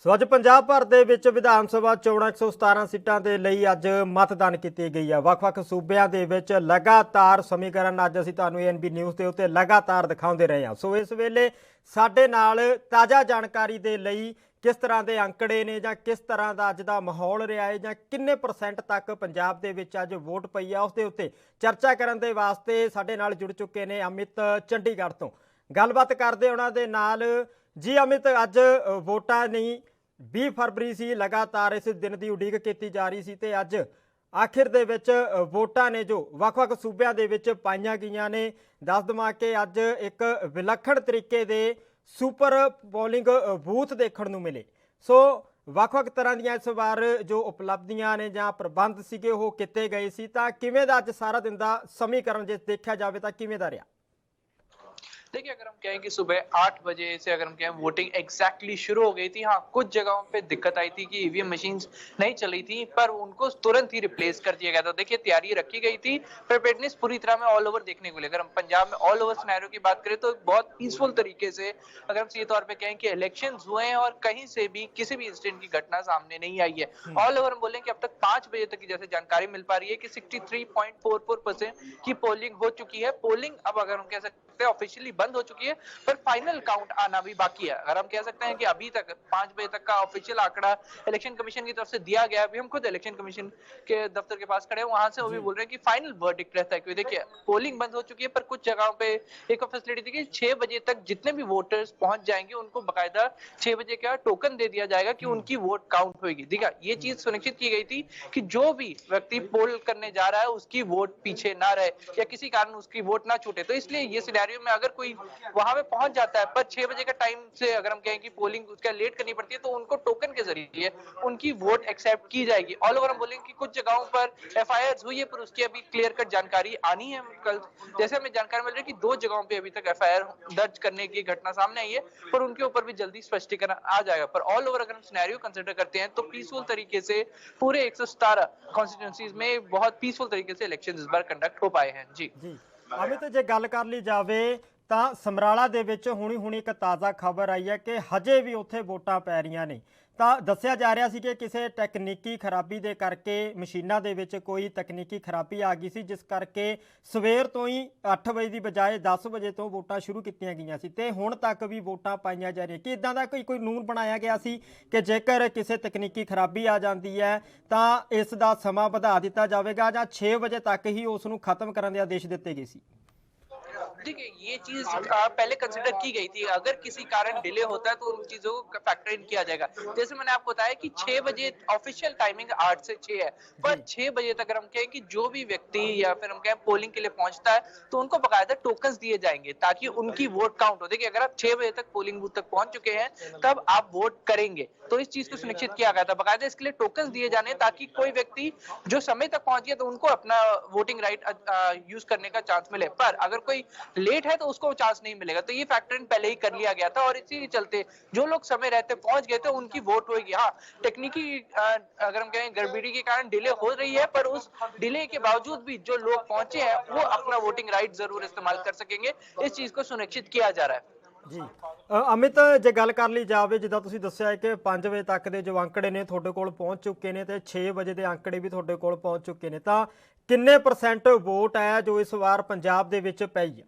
सो अज पंजाब भर दे विच विधान सभा चोणां 117 सीटां दे लई अज मतदान कीती गई है। वख-वख सूबिਆਂ ਦੇ ਵਿੱਚ लगातार समीकरण अज ਅਸੀਂ ਤੁਹਾਨੂੰ एनबी न्यूज़ ਦੇ ਉੱਤੇ लगातार ਦਿਖਾਉਂਦੇ ਰਹੇ ਹਾਂ। सो इस वेले ਸਾਡੇ ਨਾਲ ਤਾਜ਼ਾ ਜਾਣਕਾਰੀ ਦੇ ਲਈ किस तरह के अंकड़े ने ਜਾਂ किस तरह का अज का माहौल रहा है ਜਾਂ किन्ने % तक पंजाब ਦੇ ਵਿੱਚ अज वोट पई है उस दे उत्ते चर्चा करने के वास्ते ਸਾਡੇ ਨਾਲ जुड़ चुके ने अमित चंडीगढ़ तो। गलबात करते उन्हां दे नाल जी अमित, अज वोटां नहीं 20 फरवरी सी, लगातार इस दिन की उड़ीक की जा रही सी ते अज आखिर दे विच वोटां ने जो वख-वख सूबिਆਂ ਦੇ ਵਿੱਚ पाईयां गईयां ने। दस देवां कि अज एक विलक्षण तरीके दे सुपर पोलिंग बूथ देखण नूं मिले। सो वख-वख तरह दीयां इस बार जो उपलब्धियां ने जां प्रबंध सीगे वो किते गए सी, तां किवें दा अज सारा दिन दा समीकरण जे देखा जाए तां किवें दा रहा? देखिए, अगर हम कहें कि सुबह 8 बजे से अगर हम कहें वोटिंग एग्जैक्टली शुरू हो गई थी। हाँ, कुछ जगहों पे दिक्कत आई थी कि ईवीएम मशीन्स नहीं चली थी, पर उनको तुरंत ही रिप्लेस कर दिया गया था। देखिए, तैयारी रखी गई थी, प्रिपेयर्डनेस पूरी तरह में ऑल ओवर देखने को मिले। अगर हम पंजाब में ऑल ओवर सिनेरियो की बात करें तो बहुत पीसफुल तरीके से अगर हम सीधे तौर पे कहें कि इलेक्शंस हुए हैं और कहीं से भी किसी भी इंसिडेंट की घटना सामने नहीं आई है। ऑल ओवर हम बोलें कि अब तक 5 बजे तक की जैसे जानकारी मिल पा रही है कि 63.44% की पोलिंग हो चुकी है। पोलिंग अब अगर हम कह सकते हैं ऑफिशियली बंद हो चुकी है, पर फाइनल काउंट आना भी बाकी है। अगर हम कह सकते हैं कि अभी तक 5 बजे तक का ऑफिशियल आंकड़ा इलेक्शन कमीशन की तरफ से दिया गया है। अभी हम खुद इलेक्शन कमीशन के दफ्तर के पास खड़े हैं, वहां से वो भी बोल रहे हैं कि फाइनल वर्डिक्ट रहता है। क्योंकि देखिए, पोलिंग बंद हो चुकी है, पर कुछ जगहों पे एक फैसिलिटी थी कि 6 बजे तक जितने भी वोटर्स पहुंच जाएंगे उनको बकायदा 6 बजे का टोकन दे दिया जाएगा कि उनकी वोट काउंट होगी। देखा, ये चीज सुनिश्चित की गई थी कि जो भी व्यक्ति पोल करने जा रहा है उसकी वोट पीछे ना रहे या किसी कारण उसकी वोट ना छूटे। तो इसलिए ये सिनेरियो में अगर कोई वहां पे पहुंच जाता है, पर 6 बजे का टाइम से अगर हम कहें कि पोलिंग उसका लेट करनी पड़ती है, तो उनको टोकन के जरिए उनकी वोट एक्सेप्ट की जाएगी। ऑल ओवर हम बोलेंगे कि कुछ जगहों पर एफआईआर हुई है, पर उसकी अभी क्लियर कट जानकारी आनी है। कल जैसे हमें जानकारी मिल रही है कि 2 जगहों पे अभी तक एफआईआर दर्ज करने की घटना सामने आई है, पर उनके ऊपर भी जल्दी स्पष्टीकरण आ जाएगा। पर ऑल ओवर अगर हम सिनेरियो कंसिडर करते हैं तो पीसफुल तरीके से पूरे 117 कॉन्स्टिट्यूंसीज में बहुत पीसफुल तरीके से इलेक्शन इस बार कंडक्ट हो पाए हैं। जी अमित, जे गल कर ली जाए ਤਾਂ ਸਮਰਾਲਾ ਦੇ ਵਿੱਚ ਹੁਣੀ ਇੱਕ ਤਾਜ਼ਾ ਖਬਰ ਆਈ ਹੈ ਕਿ ਹਜੇ ਵੀ ਉੱਥੇ ਵੋਟਾਂ ਪੈ ਰਹੀਆਂ ਨੇ। ਤਾਂ ਦੱਸਿਆ ਜਾ ਰਿਹਾ ਸੀ ਕਿ ਕਿਸੇ ਟੈਕਨੀਕੀ ਖਰਾਬੀ ਦੇ ਕਰਕੇ ਮਸ਼ੀਨਾਂ ਦੇ ਵਿੱਚ ਕੋਈ ਤਕਨੀਕੀ ਖਰਾਬੀ ਆ ਗਈ ਸੀ, ਜਿਸ ਕਰਕੇ ਸਵੇਰ ਤੋਂ ਹੀ 8 ਵਜੇ ਦੀ ਬਜਾਏ 10 ਵਜੇ ਤੋਂ ਵੋਟਾਂ ਸ਼ੁਰੂ ਕੀਤੀਆਂ ਗਈਆਂ ਸੀ ਤੇ ਹੁਣ ਤੱਕ ਵੀ ਵੋਟਾਂ ਪਾਈਆਂ ਜਾ ਰਹੀਆਂ। ਕਿ ਇਦਾਂ ਦਾ ਕੋਈ ਕਾਨੂੰਨ ਬਣਾਇਆ ਗਿਆ ਸੀ ਕਿ ਜੇਕਰ ਕਿਸੇ ਤਕਨੀਕੀ ਖਰਾਬੀ ਆ ਜਾਂਦੀ ਹੈ ਤਾਂ ਇਸ ਦਾ ਸਮਾਂ ਵਧਾ ਦਿੱਤਾ ਜਾਵੇਗਾ ਜਾਂ 6 ਵਜੇ ਤੱਕ ਹੀ ਉਸ ਨੂੰ ਖਤਮ ਕਰਨ ਦੇ ਆਦੇਸ਼ ਦਿੱਤੇ ਗਏ ਸੀ? देखिए, ये चीज पहले कंसिडर की गई थी। अगर किसी कारण डिले होता है तो उन चीजों को फैक्टर इन किया जाएगा। जैसे मैंने आपको बताया कि 6 बजे ऑफिशियल टाइमिंग 8 से 6 है, पर 6 बजे तक अगर हम कहें कि जो भी व्यक्ति या फिर हम कहें पोलिंग के लिए पहुंचता है तो उनको बकायदा टोकन्स दिए जाएंगे ताकि उनकी वोट काउंट हो। देखिए, अगर आप 6 बजे तक पोलिंग बूथ तक पहुंच चुके हैं तब आप वोट करेंगे, तो इस चीज को सुनिश्चित किया गया था। बकायदा इसके लिए टोकन्स दिए जाने ताकि कोई व्यक्ति जो समय तक पहुंच गया तो उनको अपना वोटिंग राइट यूज करने का चांस मिले, पर अगर कोई लेट है तो उसको चांस नहीं मिलेगा। तो ये फैक्टर इन पहले ही कर लिया गया था और इसी चलते जो लोग समय रहते पहुंच गए थे उनकी वोट होगी। हाँ, टेक्निकी अगर हम कहें गड़बड़ी के कारण डिले हो रही है, पर उस डिले के बावजूद भी जो लोग पहुंचे हैं वो अपना वोटिंग राइट जरूर इस्तेमाल कर सकेंगे। इस चीज को सुनिश्चित किया जा रहा है। जी अमित, जे गल कर ली जाए जिद्दां तुसीं दस्सिआ है कि 5 वजे तक के जो आंकड़े ने तुहाडे कोल पहुँच चुके हैं तो 6 बजे के आंकड़े भी तुहाडे कोल पहुँच चुके हैं, तो किन्ने % वोट है जो इस बार पंजाब दे विच पई है?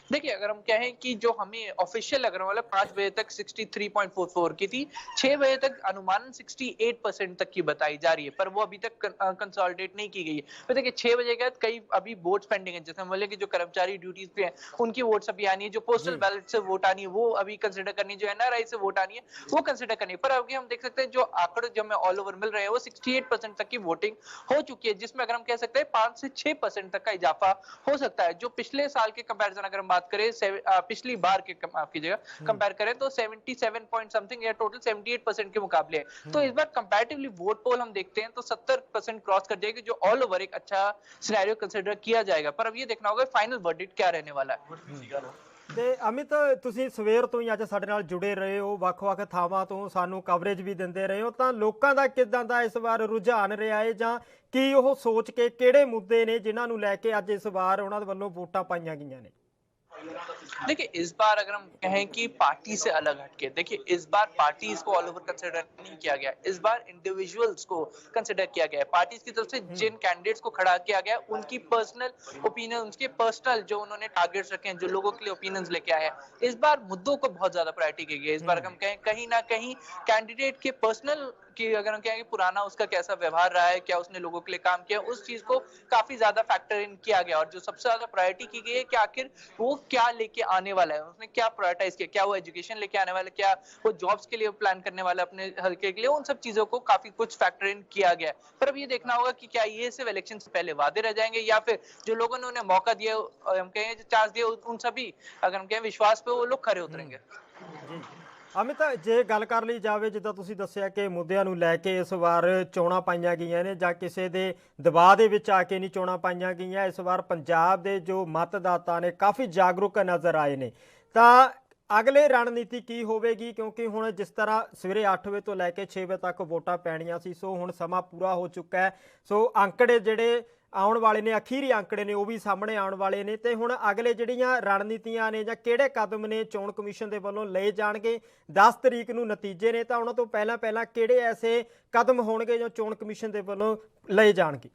देखिए, अगर हम कहें कि जो हमें ऑफिशियल अगर मतलब 5 बजे तक 63.44 की थी, 6 बजे तक अनुमानन 68% तक की बताई जा रही है, पर वो अभी तक कंसोलिडेट नहीं की गई है। तो देखिए, 6 बजे के बाद कई अभी वोट्स पेंडिंग है। जैसे हम बोले कि जो कर्मचारी ड्यूटीज पे हैं उनकी वोट्स अभी आनी है, जो पोस्टल बैलेट से वोट आनी है वो अभी कंसिडर करनी है, जो एनआरआई से वोट आनी है वो कंसिडर करनी है। पर अभी हम देख सकते हैं जो आंकड़े जो हमें ऑल ओवर मिल रहे हैं वो 68% तक की वोटिंग हो चुकी है, जिसमें अगर हम कह सकते हैं 5 से 6% तक का इजाफा हो सकता है। जो पिछले साल के कंपैरिजन अगर हम बात करें पिछली बार के माफ कीजिएगा कंपेयर करें तो 77 पॉइंट समथिंग या टोटल 78% के मुकाबले है। तो इस बार कंपैरेटिवली वोट पोल हम देखते हैं तो 70% क्रॉस कर जाएगी, जो ऑल ओवर एक अच्छा सिनेरियो कंसीडर किया जाएगा। पर अब ये देखना होगा फाइनल वर्डिक्ट क्या रहने वाला है। ਤੇ ਅਮਿਤ, ਤੁਸੀਂ ਸਵੇਰ ਤੋਂ ਹੀ ਅੱਜ ਸਾਡੇ ਨਾਲ ਜੁੜੇ ਰਹੇ ਹੋ, ਵੱਖ-ਵੱਖ ਥਾਵਾਂ ਤੋਂ ਸਾਨੂੰ ਕਵਰੇਜ ਵੀ ਦਿੰਦੇ ਰਹੇ ਹੋ, ਤਾਂ ਲੋਕਾਂ ਦਾ ਕਿੱਦਾਂ ਦਾ ਇਸ ਵਾਰ ਰੁਝਾਨ ਰਿਹਾ ਹੈ ਜਾਂ ਕੀ ਉਹ ਸੋਚ ਕੇ ਕਿਹੜੇ ਮੁੱਦੇ ਨੇ ਜਿਨ੍ਹਾਂ ਨੂੰ ਲੈ ਕੇ ਅੱਜ ਇਸ ਵਾਰ ਉਹਨਾਂ ਦੇ ਵੱਲੋਂ ਵੋਟਾਂ ਪਾਈਆਂ ਗਈਆਂ ਨੇ? देखिए इस बार अगर हम कहें कि पार्टी से अलग हटके, देखिए इस बार पार्टीज को ऑल ओवर कंसिडर नहीं किया गया, इस बार इंडिविजुअल्स को कंसिडर किया गया है। पार्टीज की तरफ से जिन कैंडिडेट्स को खड़ा किया गया है उनकी पर्सनल ओपिनियन, उनके पर्सनल जो उन्होंने टारगेट्स रखे हैं, जो लोगों के लिए ओपिनियंस लेके आए हैं, इस बार मुद्दों को बहुत ज्यादा प्रायोरिटी की गई है। इस बार अगर हम कहें कहीं ना कहीं कैंडिडेट के पर्सनल कि अगर हम कहें कि पुराना उसका कैसा व्यवहार रहा है, क्या उसने लोगों के लिए काम किया, उस चीज को काफी ज्यादा फैक्टर इन किया गया। और जो सबसे ज्यादा प्रायोरिटी की गई है कि आखिर वो क्या लेके आने वाला है, उसने क्या प्रायोरिटाइज किया, क्या वो एजुकेशन लेके आने वाला है, क्या वो जॉब्स के लिए प्लान करने वाला है अपने हल्के के लिए, उन सब चीजों को काफी कुछ फैक्टर इन किया गया है। पर अब ये देखना होगा कि क्या ये सिर्फ इलेक्शन से पहले वादे रह जाएंगे या फिर जो लोगों ने उन्हें मौका दिया, हम कहें जो चांस दिया, उन सभी अगर हम कहें विश्वास पे वो लोग खरे उतरेंगे। ਜੀ ਅਮਿਤ, ਜੇ ਗੱਲ ਕਰ ਲਈ ਜਾਵੇ ਜਿੱਦਾਂ ਤੁਸੀਂ ਦੱਸਿਆ ਕਿ ਮੁੱਦਿਆਂ ਨੂੰ ਲੈ ਕੇ ਇਸ ਵਾਰ ਚੋਣਾਂ ਪਾਈਆਂ ਗਈਆਂ ਨੇ ਜਾਂ ਕਿਸੇ ਦੇ ਦਬਾਅ ਦੇ ਵਿੱਚ ਆ ਕੇ ਨਹੀਂ ਚੋਣਾਂ ਪਾਈਆਂ ਗਈਆਂ, ਇਸ ਵਾਰ ਪੰਜਾਬ ਦੇ ਜੋ ਮਤਦਾਤਾ ਨੇ ਕਾਫੀ ਜਾਗਰੂਕ ਨਜ਼ਰ ਆਏ ਨੇ, ਤਾਂ ਅਗਲੇ ਰਣਨੀਤੀ ਕੀ ਹੋਵੇਗੀ? ਕਿਉਂਕਿ ਹੁਣ ਜਿਸ ਤਰ੍ਹਾਂ ਸਵੇਰੇ 8 ਵਜੇ ਤੋਂ ਲੈ ਕੇ 6 ਵਜੇ ਤੱਕ ਵੋਟਾਂ ਪੈਣੀਆਂ ਸੀ, ਸੋ ਹੁਣ ਸਮਾਂ ਪੂਰਾ ਹੋ ਚੁੱਕਾ ਹੈ, ਸੋ ਅੰਕੜੇ ਜਿਹੜੇ ਆਉਣ ਵਾਲੇ ਨੇ, ਅਖੀਰੀ ਅੰਕੜੇ ਨੇ, ਉਹ ਵੀ ਸਾਹਮਣੇ ਆਉਣ ਵਾਲੇ ਨੇ, ਤੇ ਹੁਣ ਅਗਲੇ ਜਿਹੜੀਆਂ ਰਣਨੀਤੀਆਂ ਨੇ ਜਾਂ ਕਿਹੜੇ ਕਦਮ ਨੇ ਚੋਣ ਕਮਿਸ਼ਨ ਦੇ ਵੱਲੋਂ ਲਏ ਜਾਣਗੇ? 10 ਤਰੀਕ ਨੂੰ ਨਤੀਜੇ ਨੇ, ਤਾਂ ਉਹਨਾਂ ਤੋਂ ਪਹਿਲਾਂ ਪਹਿਲਾਂ ਕਿਹੜੇ ਐਸੇ ਕਦਮ ਹੋਣਗੇ ਜੋ ਚੋਣ ਕਮਿਸ਼ਨ ਦੇ ਵੱਲੋਂ ਲਏ ਜਾਣਗੇ?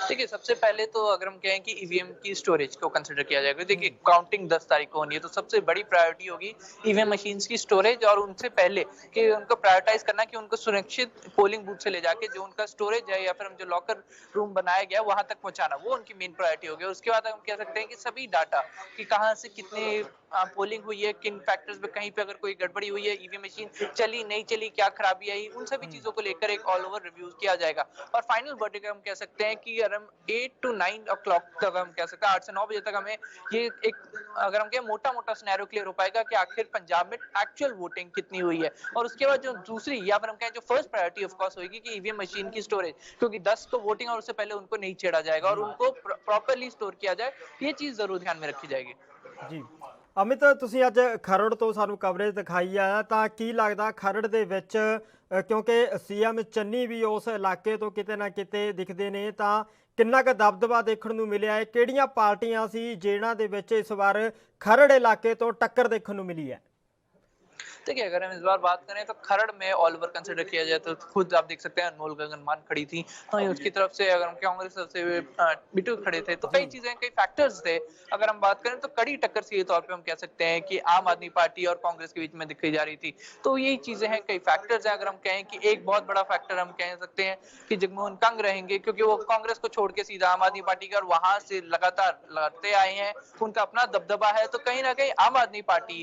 देखिए सबसे पहले तो अगर हम कहें कि ईवीएम की स्टोरेज को कंसिडर किया जाएगा, देखिए काउंटिंग 10 तारीख को होनी है, तो सबसे बड़ी प्रायोरिटी होगी ईवीएम मशीन्स की स्टोरेज, और उनसे पहले कि उनको प्रायोरिटाइज करना कि उनको सुरक्षित पोलिंग बूथ से ले जाके जो उनका स्टोरेज है या फिर हम जो लॉकर रूम बनाया गया वहां तक पहुंचाना, वो उनकी मेन प्रायोरिटी होगी। उसके बाद हम कह सकते हैं कि सभी डाटा कि कहाँ से कितने पोलिंग हुई है, किन फैक्टर्स पे, कहीं पे अगर कोई गड़बड़ी हुई है, ईवीएम मशीन चली नहीं चली, क्या खराबी आई, उन सभी चीजों को लेकर एक ऑल ओवर रिव्यू किया जाएगा। और फाइनल वर्डिक्ट हम कह सकते हैं कि अगर हम 8 to 9 o'clock तक हम कह सकते हैं, 8 से 9 बजे तक हमें ये एक अगर हम कहें मोटा मोटा सिनेरियो क्लियर हो पाएगा कि आखिर पंजाब में एक्चुअल वोटिंग कितनी हुई है। और उसके बाद जो दूसरी या फिर हम कहें जो फर्स्ट प्रायोरिटी ऑफ कोर्स होगी कि ईवीएम मशीन की स्टोरेज, क्योंकि 10 को वोटिंग और उससे पहले उनको नहीं छेड़ा जाएगा और उनको प्रॉपरली स्टोर किया जाए, ये चीज जरूर ध्यान में रखी जाएगी। ਜੀ ਅਮਿਤ, ਤੁਸੀਂ ਅੱਜ ਖਰੜ ਤੋਂ ਸਾਨੂੰ ਕਵਰੇਜ ਦਿਖਾਈ ਆ, ਤਾਂ ਕੀ ਲੱਗਦਾ ਖਰੜ ਦੇ ਵਿੱਚ ਕਿਉਂਕਿ ਸੀਐਮ ਚੰਨੀ ਵੀ ਉਸ ਇਲਾਕੇ ਤੋਂ ਕਿਤੇ ਨਾ ਕਿਤੇ ਦਿਖਦੇ ਨੇ, ਤਾਂ ਕਿੰਨਾ ਕੁ ਦਬਦਬਾ ਦੇਖਣ ਨੂੰ ਮਿਲਿਆ ਹੈ? ਕਿਹੜੀਆਂ ਪਾਰਟੀਆਂ ਸੀ ਜਿਨ੍ਹਾਂ ਦੇ ਵਿੱਚ ਇਸ ਵਾਰ ਖਰੜ इलाके तो टक्कर देखने को मिली है? देखिए अगर हम इस बार बात करें तो खरड़ में ऑल ओवर कंसिडर किया जाए तो खुद आप देख सकते हैं अनमोल गगन मान खड़ी थी, वहीं उसकी तरफ से अगर हम कांग्रेस तरफ से बिट्टू खड़े थे, तो कई चीजें, कई फैक्टर्स थे। अगर हम बात करें तो कड़ी टक्कर सीधे तौर पे हम कह सकते हैं कि आम आदमी पार्टी और कांग्रेस के बीच में दिखाई जा रही थी। तो यही चीजें हैं, कई फैक्टर्स हैं। अगर हम कहें कि एक बहुत बड़ा फैक्टर हम कह सकते हैं कि जगमोहन कंग रहेंगे, क्योंकि वो कांग्रेस को छोड़ के सीधा आम आदमी पार्टी के और वहां से लगातार लड़ते आए हैं, उनका अपना दबदबा है। तो कहीं ना कहीं आम आदमी पार्टी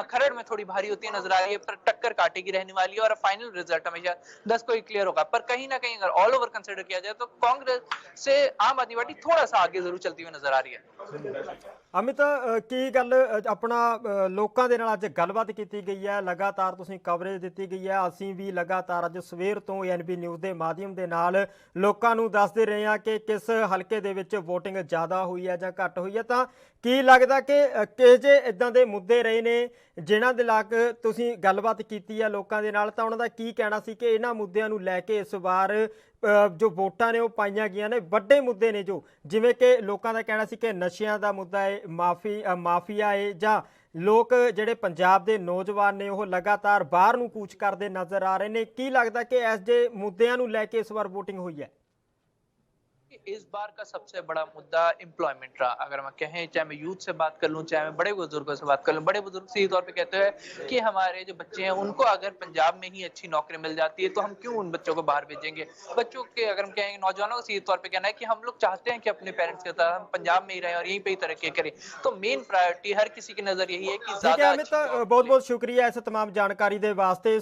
खरड़ में थोड़ी भारी होती नजर आ रही है, पर टक्कर काटेगी रहने वाली है और फाइनल रिजल्ट हमेशा 10 को ही क्लियर होगा। पर कहीं ना कहीं अगर ऑल ओवर कंसिडर किया जाए तो कांग्रेस से आम आदमी पार्टी थोड़ा सा आगे जरूर चलती हुई नजर आ रही है। ਅਮਿਤ, ਕੀ ਗੱਲ ਆਪਣਾ ਲੋਕਾਂ ਦੇ ਨਾਲ ਅੱਜ ਗੱਲਬਾਤ ਕੀਤੀ ਗਈ ਹੈ? ਲਗਾਤਾਰ ਤੁਸੀਂ ਕਵਰੇਜ ਦਿੱਤੀ ਗਈ ਹੈ, ਅਸੀਂ ਵੀ ਲਗਾਤਾਰ ਅੱਜ ਸਵੇਰ ਤੋਂ ਐਨਬੀ ਨਿਊਜ਼ ਦੇ ਮਾਧਿਅਮ ਦੇ ਨਾਲ ਲੋਕਾਂ ਨੂੰ ਦੱਸਦੇ ਰਹੇ ਹਾਂ ਕਿ ਕਿਸ ਹਲਕੇ ਦੇ ਵਿੱਚ ਵੋਟਿੰਗ ਜ਼ਿਆਦਾ ਹੋਈ ਹੈ ਜਾਂ ਘੱਟ ਹੋਈ ਹੈ। ਤਾਂ ਕੀ ਲੱਗਦਾ ਕਿ ਕਿਹੋ ਜਿਹੇ ਇੱਦਾਂ ਦੇ ਮੁੱਦੇ ਰਹੇ ਨੇ ਜਿਨ੍ਹਾਂ ਦੇ ਲਾ ਕੇ ਤੁਸੀਂ ਗੱਲਬਾਤ ਕੀਤੀ ਹੈ ਲੋਕਾਂ ਦੇ ਨਾਲ, ਤਾਂ ਉਹਨਾਂ ਦਾ ਕੀ ਕਹਿਣਾ ਸੀ ਕਿ ਇਹਨਾਂ ਮੁੱਦਿਆਂ ਨੂੰ ਲੈ ਕੇ ਇਸ ਵਾਰ ਜੋ ਵੋਟਾਂ ਨੇ ਉਹ ਪਾਈਆਂ ਗਈਆਂ ਨੇ? ਵੱਡੇ ਮੁੱਦੇ ਨੇ ਜੋ, ਜਿਵੇਂ ਕਿ ਲੋਕਾਂ ਦਾ ਕਹਿਣਾ ਸੀ ਕਿ ਨਸ਼ਿਆਂ ਦਾ ਮੁੱਦਾ ਹੈ, ਮਾਫੀਆ ਹੈ, ਜਾਂ ਲੋਕ ਜਿਹੜੇ ਪੰਜਾਬ ਦੇ ਨੌਜਵਾਨ ਨੇ ਉਹ ਲਗਾਤਾਰ ਬਾਹਰ ਨੂੰ ਕੂਚ ਕਰਦੇ ਨਜ਼ਰ ਆ ਰਹੇ ਨੇ। ਕੀ ਲੱਗਦਾ ਕਿ ਇਸ ਜਿਹੇ ਮੁੱਦਿਆਂ ਨੂੰ ਲੈ ਕੇ ਇਸ ਵਾਰ ਵੋਟਿੰਗ ਹੋਈ ਹੈ? इस बार का सबसे बड़ा मुद्दा एम्प्लॉयमेंट रहा। अगर मैं कहें, चाहे मैं यूथ से बात कर लूं, चाहे मैं बड़े बुजुर्गों से बात कर लूं, बड़े बुजुर्ग सीधे तौर पे कहते हैं कि हमारे जो बच्चे हैं उनको अगर पंजाब में ही अच्छी नौकरी मिल जाती है तो हम क्यों उन बच्चों को बाहर भेजेंगे। बच्चों के अगर हम कहेंगे, नौजवानों का सीधे तौर पे कहना है कि हम लोग चाहते हैं कि अपने पेरेंट्स के साथ हम पंजाब में ही रहें और यहीं पे ही तरक्की करें। तो मेन प्रायोरिटी हर किसी की नजर यही है कि बहुत बहुत शुक्रिया इस तमाम जानकारी के वास्ते।